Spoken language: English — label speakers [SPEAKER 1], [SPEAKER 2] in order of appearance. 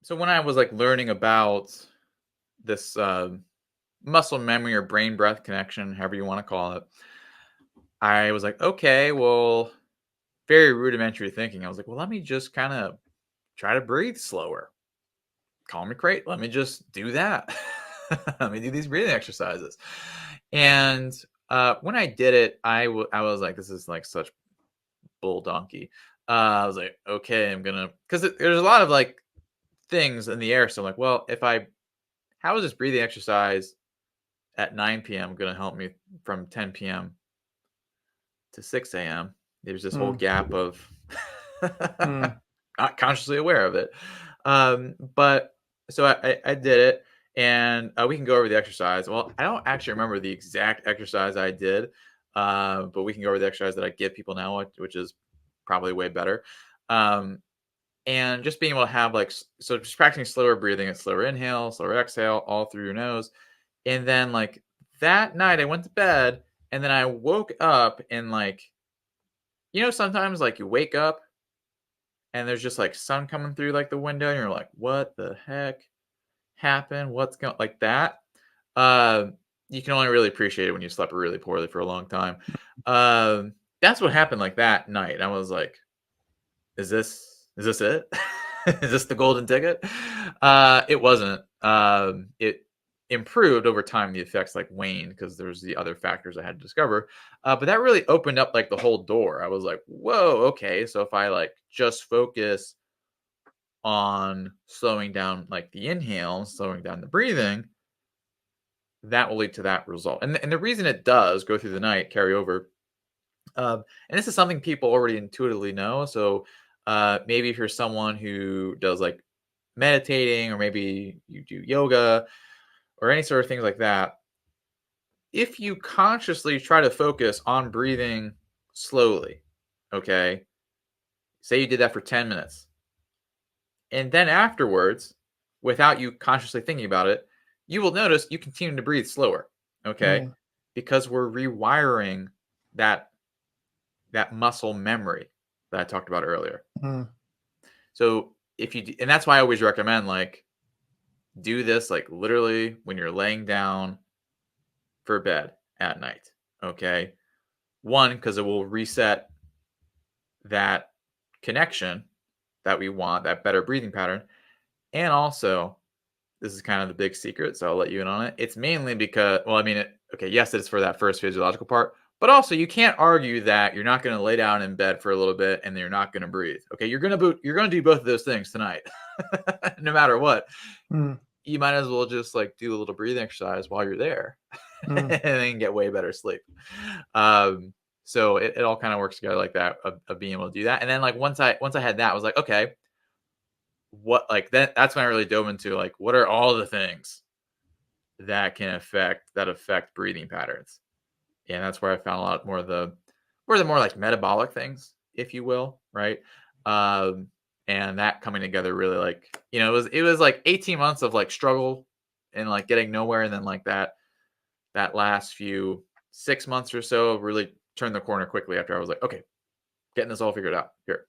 [SPEAKER 1] So when I was like learning about this muscle memory or brain breath connection, however you want to call it, I was like, okay, well, very rudimentary thinking. I was like, well, let me just kind of try to breathe slower. Call me crazy. Let me just do that. Let me do these breathing exercises. And when I did it, I was like, this is like such bull donkey. I was like, okay, I'm gonna, because there's a lot of like things in the air. So I'm like, well, how is this breathing exercise at 9 p.m. going to help me from 10 p.m. to 6 a.m.? There's this whole
[SPEAKER 2] Mm,
[SPEAKER 1] gap of
[SPEAKER 2] mm,
[SPEAKER 1] not consciously aware of it. But so I did it, and we can go over the exercise. Well, I don't actually remember the exact exercise I did, but we can go over the exercise that I give people now, which is probably way better. Um, and just being able to have so just practicing slower breathing and slower inhale, slower exhale, all through your nose. And then like that night I went to bed, and then I woke up and sometimes like you wake up and there's just like sun coming through like the window and you're like, what the heck happened? What's going like that? Uh, you can only really appreciate it when you slept really poorly for a long time. That's what happened like that night. I was like, is this it? Is this the golden ticket? It wasn't. It improved over time. The effects like waned because there's the other factors I had to discover. But that really opened up like the whole door. I was like, whoa, okay. So if I like just focus on slowing down like the inhale, slowing down the breathing, that will lead to that result. And the reason it does go through the night, carry over, and this is something people already intuitively know. So maybe if you're someone who does like meditating, or maybe you do yoga or any sort of things like that, if you consciously try to focus on breathing slowly, okay, say you did that for 10 minutes, and then afterwards, without you consciously thinking about it, you will notice you continue to breathe slower, okay,
[SPEAKER 2] mm,
[SPEAKER 1] because we're rewiring that muscle memory that I talked about earlier.
[SPEAKER 2] mm,
[SPEAKER 1] So and that's why I always recommend like do this like literally when you're laying down for bed at night. Okay. One, because it will reset that connection that we want, that better breathing pattern. And also, this is kind of the big secret, so I'll let you in on it. It's mainly because, well, I mean, okay, yes, it's for that first physiological part, but also you can't argue that you're not going to lay down in bed for a little bit and you're not going to breathe. Okay, you're going to do both of those things tonight, no matter what.
[SPEAKER 2] mm,
[SPEAKER 1] You might as well just like do a little breathing exercise while you're there, and
[SPEAKER 2] mm,
[SPEAKER 1] then get way better sleep. Um, so it all kind of works together like that of being able to do that. And then like once I had that, I was like, okay, what like that's when I really dove into like what are all the things that affect breathing patterns. And that's where I found a lot more of the more like metabolic things, if you will, right? Um, and that coming together really like, it was like 18 months of like struggle and like getting nowhere. And then like that last few 6 months or so really turned the corner quickly after I was like, okay, getting this all figured out here.